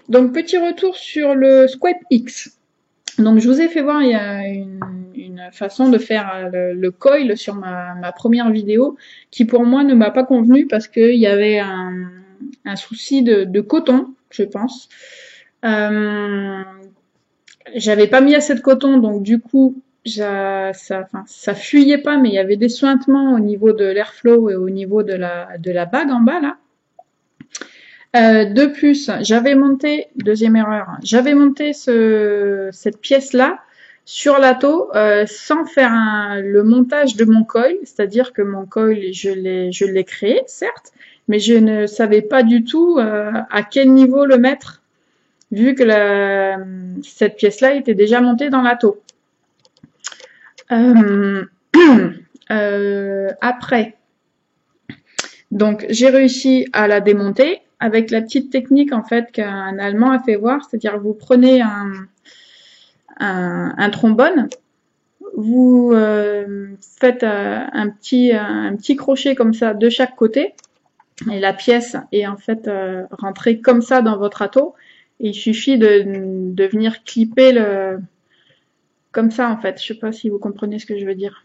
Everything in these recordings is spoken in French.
Donc, petit retour sur le Squape X. Donc, je vous ai fait voir, il y a une façon de faire le coil sur ma première vidéo qui, pour moi, ne m'a pas convenu parce qu'il y avait un souci de coton, je pense. J'avais pas mis assez de coton, donc du coup, ça fuyait pas, mais il y avait des suintements au niveau de l'airflow et au niveau de la bague en bas, là. De plus, deuxième erreur, j'avais monté cette pièce-là sur l'atto sans faire le montage de mon coil, c'est-à-dire que mon coil, je l'ai créé, certes, mais je ne savais pas du tout à quel niveau le mettre, vu que cette pièce-là était déjà montée dans l'atto. Après, donc j'ai réussi à la démonter avec la petite technique en fait qu'un Allemand a fait voir, c'est-à-dire vous prenez un trombone, vous faites un petit crochet comme ça de chaque côté et la pièce est en fait rentrée comme ça dans votre atto. Et il suffit de venir clipper comme ça en fait. Je sais pas si vous comprenez ce que je veux dire.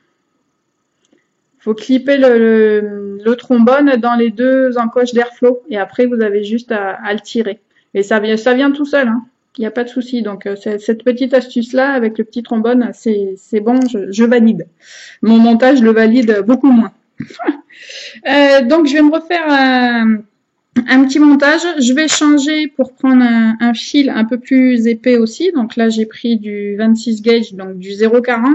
Faut clipper le trombone dans les deux encoches d'airflow et après vous avez juste à le tirer. Et ça vient tout seul, hein. Il n'y a pas de souci. Donc cette petite astuce là avec le petit trombone, c'est bon, je valide. Mon montage le valide beaucoup moins. Donc je vais me refaire un petit montage. Je vais changer pour prendre un fil un peu plus épais aussi. Donc là j'ai pris du 26 gauge, donc du 0,40.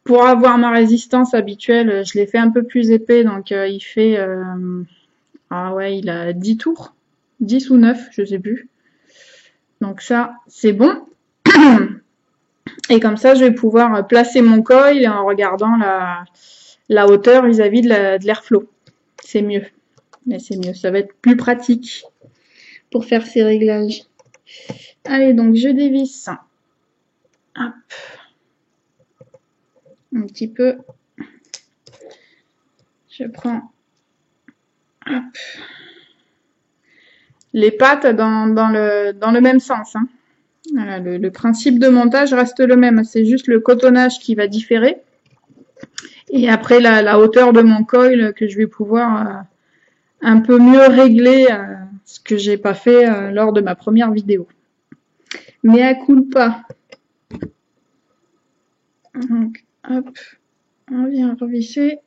Pour avoir ma résistance habituelle, je l'ai fait un peu plus épais, donc il fait... ah ouais, il a 10 tours. 10 ou 9, je sais plus. Donc ça, c'est bon. Et comme ça, je vais pouvoir placer mon coil en regardant la hauteur vis-à-vis de l'airflow. C'est mieux. Mais c'est mieux, ça va être plus pratique pour faire ces réglages. Allez, donc je dévisse. Hop. Un petit peu. Je prends hop, les pattes dans le même sens. Hein. Voilà, le principe de montage reste le même. C'est juste le cotonnage qui va différer. Et après, la hauteur de mon coil que je vais pouvoir un peu mieux régler, ce que j'ai pas fait lors de ma première vidéo. Mais à culpa. Donc, hop, on vient revisser.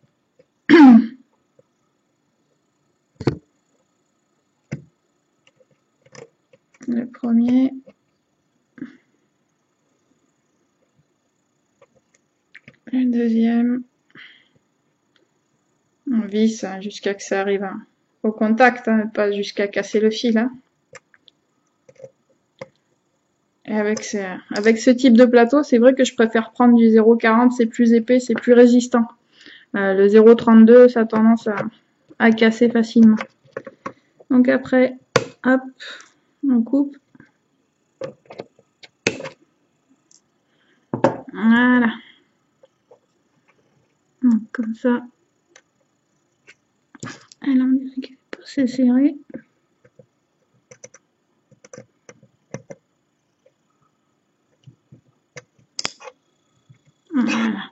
Le premier. Le deuxième. On visse jusqu'à que ça arrive au contact, hein, pas jusqu'à casser le fil. Hein. Et avec ce type de plateau, c'est vrai que je préfère prendre du 0,40, c'est plus épais, c'est plus résistant. Le 0,32, ça a tendance à casser facilement. Donc après, hop, on coupe. Voilà. Donc, comme ça. Alors, on dirait qu'elle est pas assez serrée. Voilà.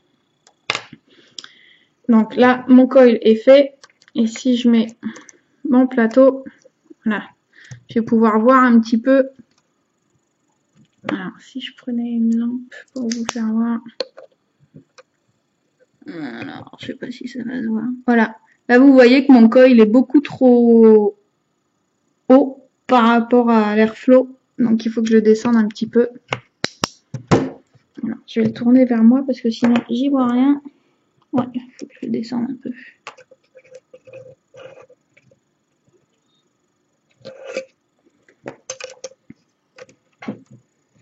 Donc là, mon coil est fait. Et si je mets mon plateau, voilà, je vais pouvoir voir un petit peu. Alors, si je prenais une lampe pour vous faire voir. Alors, je sais pas si ça va se voir. Voilà. Là, vous voyez que mon coil est beaucoup trop haut par rapport à l'airflow. Donc, il faut que je le descende un petit peu. Voilà. Je vais le tourner vers moi parce que sinon, j'y vois rien. Ouais, il faut que je le descende un peu.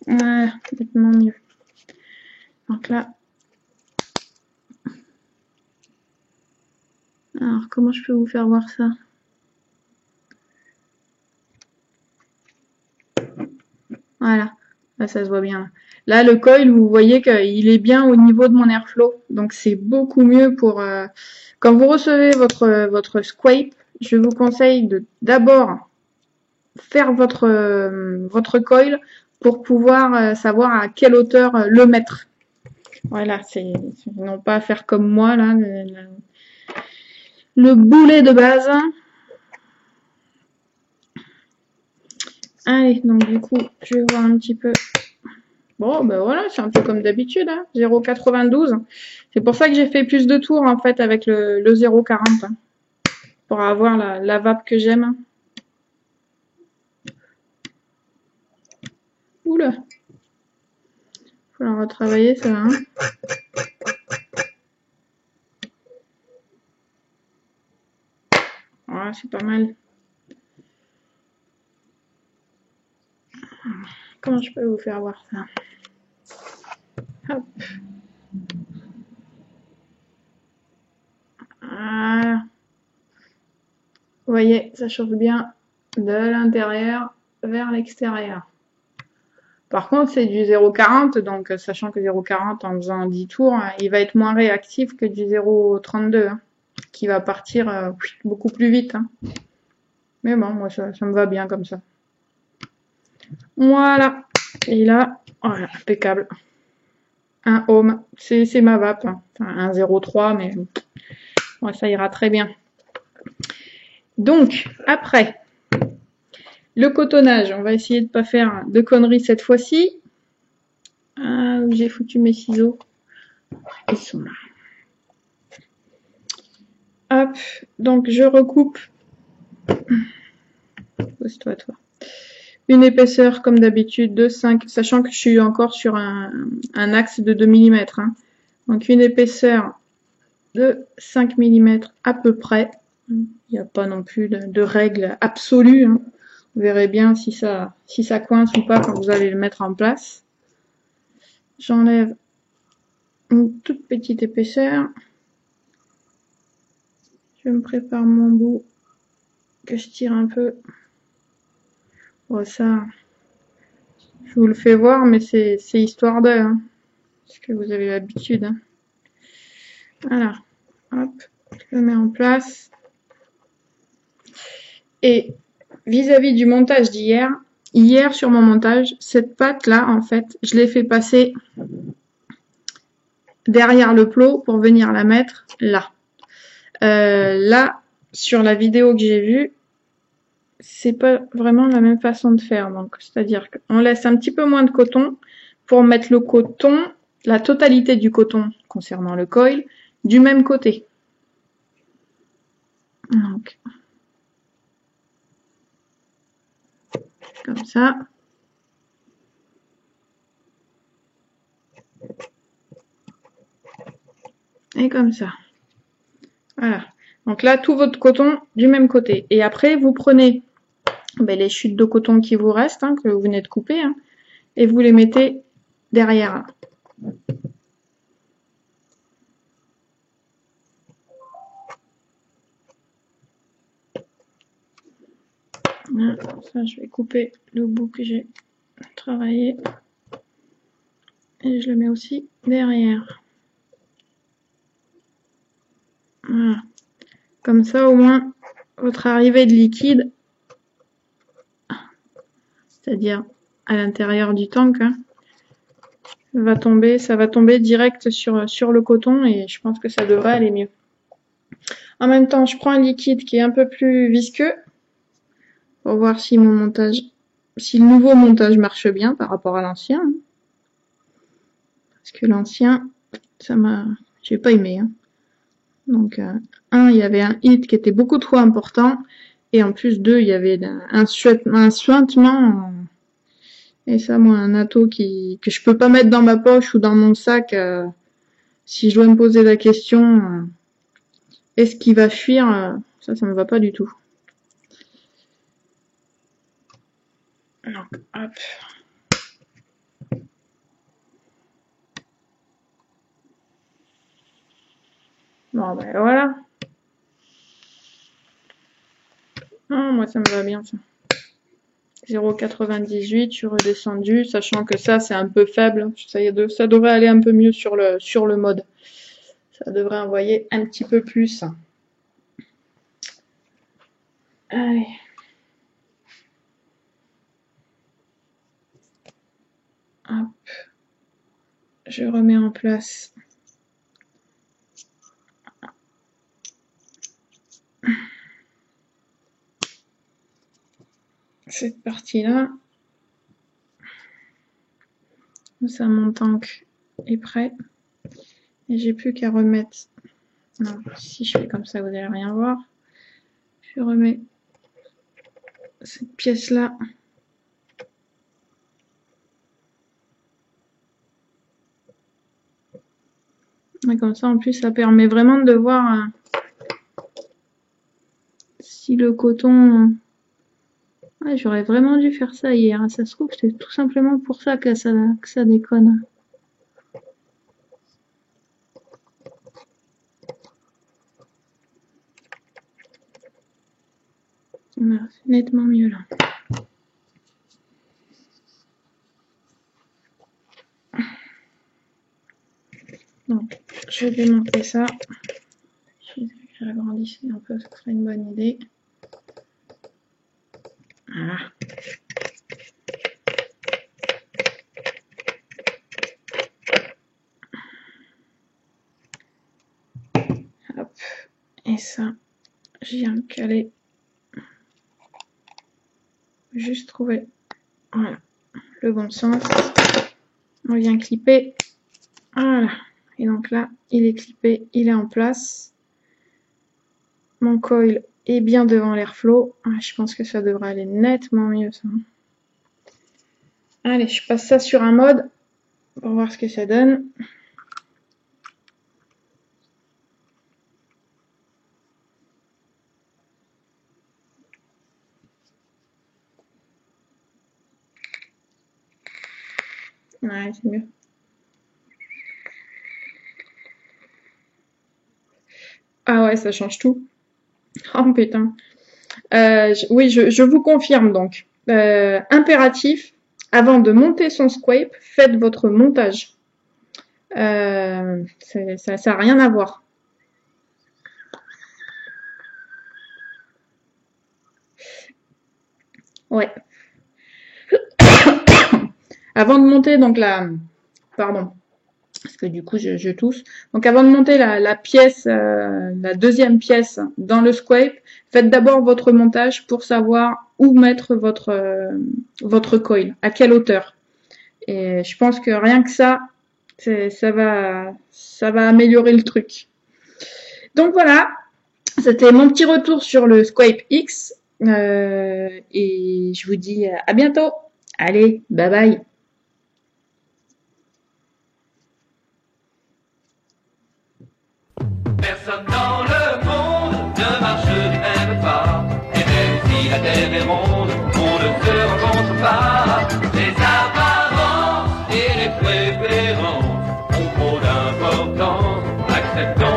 Voilà, nettement mieux. Donc là. Alors, comment je peux vous faire voir ça? Voilà, là ça se voit bien. Là, le coil, vous voyez qu'il est bien au niveau de mon airflow. Donc, c'est beaucoup mieux pour... Quand vous recevez votre Squape, je vous conseille de d'abord faire votre coil pour pouvoir savoir à quelle hauteur le mettre. Voilà, c'est non pas faire comme moi là, le boulet de base. Allez, donc du coup, je vais voir un petit peu. Bon, ben voilà, c'est un peu comme d'habitude, hein, 0,92. C'est pour ça que j'ai fait plus de tours en fait avec le 0,40 hein, pour avoir la vape que j'aime. Oula, faut la retravailler ça. Hein. Voilà, c'est pas mal. Comment je peux vous faire voir ça? Hop. Voilà. Vous voyez, ça chauffe bien de l'intérieur vers l'extérieur. Par contre, c'est du 0,40, donc sachant que 0,40 en faisant 10 tours, il va être moins réactif que du 0,32, hein, qui va partir beaucoup plus vite. Hein. Mais bon, moi, ça me va bien comme ça. Voilà. Et là, voilà, impeccable. Un ohm, c'est ma vape. Hein. Enfin, un 0,3, mais ouais, ça ira très bien. Donc, après, le cotonnage. On va essayer de ne pas faire de conneries cette fois-ci. Ah, j'ai foutu mes ciseaux. Ils sont là. Hop, donc je recoupe. Pose-toi, toi. Une épaisseur comme d'habitude de 5, sachant que je suis encore sur un axe de 2 mm. Hein. Donc une épaisseur de 5 mm à peu près. Il n'y a pas non plus de règle absolue. Hein. Vous verrez bien si ça coince ou pas quand vous allez le mettre en place. J'enlève une toute petite épaisseur. Je me prépare mon bout que je tire un peu. Bon, ça, je vous le fais voir, mais c'est histoire d'eux, hein, parce que vous avez l'habitude. Hein. Voilà, hop, je le mets en place. Et vis-à-vis du montage d'hier, hier sur mon montage, cette pâte-là, en fait, je l'ai fait passer derrière le plot pour venir la mettre là. Là, sur la vidéo que j'ai vue, c'est pas vraiment la même façon de faire. Donc, c'est-à-dire qu'on laisse un petit peu moins de coton pour mettre le coton, la totalité du coton concernant le coil, du même côté. Donc, comme ça. Et comme ça. Voilà. Donc là, tout votre coton du même côté. Et après, vous prenez les chutes de coton qui vous restent, hein, que vous venez de couper, hein, et vous les mettez derrière. Voilà, ça, je vais couper le bout que j'ai travaillé. Et je le mets aussi derrière. Voilà. Comme ça, au moins, votre arrivée de liquide, c'est-à-dire à l'intérieur du tank, hein, ça va tomber direct sur le coton et je pense que ça devrait aller mieux. En même temps, je prends un liquide qui est un peu plus visqueux pour voir si mon montage, si le nouveau montage marche bien par rapport à l'ancien. Hein. Parce que l'ancien, j'ai pas aimé. Hein. Donc, il y avait un hit qui était beaucoup trop important. Et en plus, il y avait un suintement. Et ça, moi, un atto que je peux pas mettre dans ma poche ou dans mon sac, si je dois me poser la question, est-ce qu'il va fuir, ça me va pas du tout. Donc, hop. Bon, ben voilà. Non, moi, ça me va bien, ça. 0,98, je suis redescendue, sachant que ça, c'est un peu faible. Ça devrait aller un peu mieux sur le mode. Ça devrait envoyer un petit peu plus. Allez. Hop. Je remets en place cette partie-là. Ça, mon tank est prêt. Et j'ai plus qu'à remettre... Non, si je fais comme ça, vous n'allez rien voir. Je remets cette pièce-là. Et comme ça, en plus, ça permet vraiment de voir si le coton... Ouais, j'aurais vraiment dû faire ça hier. Ça se trouve, c'est tout simplement pour ça que ça déconne. Voilà, c'est nettement mieux là. Donc, je vais démonter ça. Je vais agrandir un peu, ça serait une bonne idée. Voilà. Hop. Et ça, je viens le caler. Juste trouver, voilà, le bon sens. On vient clipper. Voilà. Et donc là, il est clippé, il est en place. Mon coil est bien devant l'airflow. Je pense que ça devrait aller nettement mieux, ça. Allez, je passe ça sur un mode pour voir ce que ça donne. Ouais, c'est mieux. Ah ouais, ça change tout. Oh putain. Oui, je vous confirme donc. Impératif, avant de monter son squape, faites votre montage. Ça n'a rien à voir. Ouais. Avant de monter donc pardon, parce que du coup je tousse. Donc avant de monter la pièce, la deuxième pièce dans le squape, faites d'abord votre montage pour savoir où mettre votre coil, à quelle hauteur. Et je pense que rien que ça va améliorer le truc. Donc voilà, c'était mon petit retour sur le Squape X. Et je vous dis à bientôt. Allez, bye bye. Personne dans le monde ne marche du même pas. Et même si la terre est ronde, on ne se rencontre pas. Les apparences et les préférences ont trop d'importance. Acceptant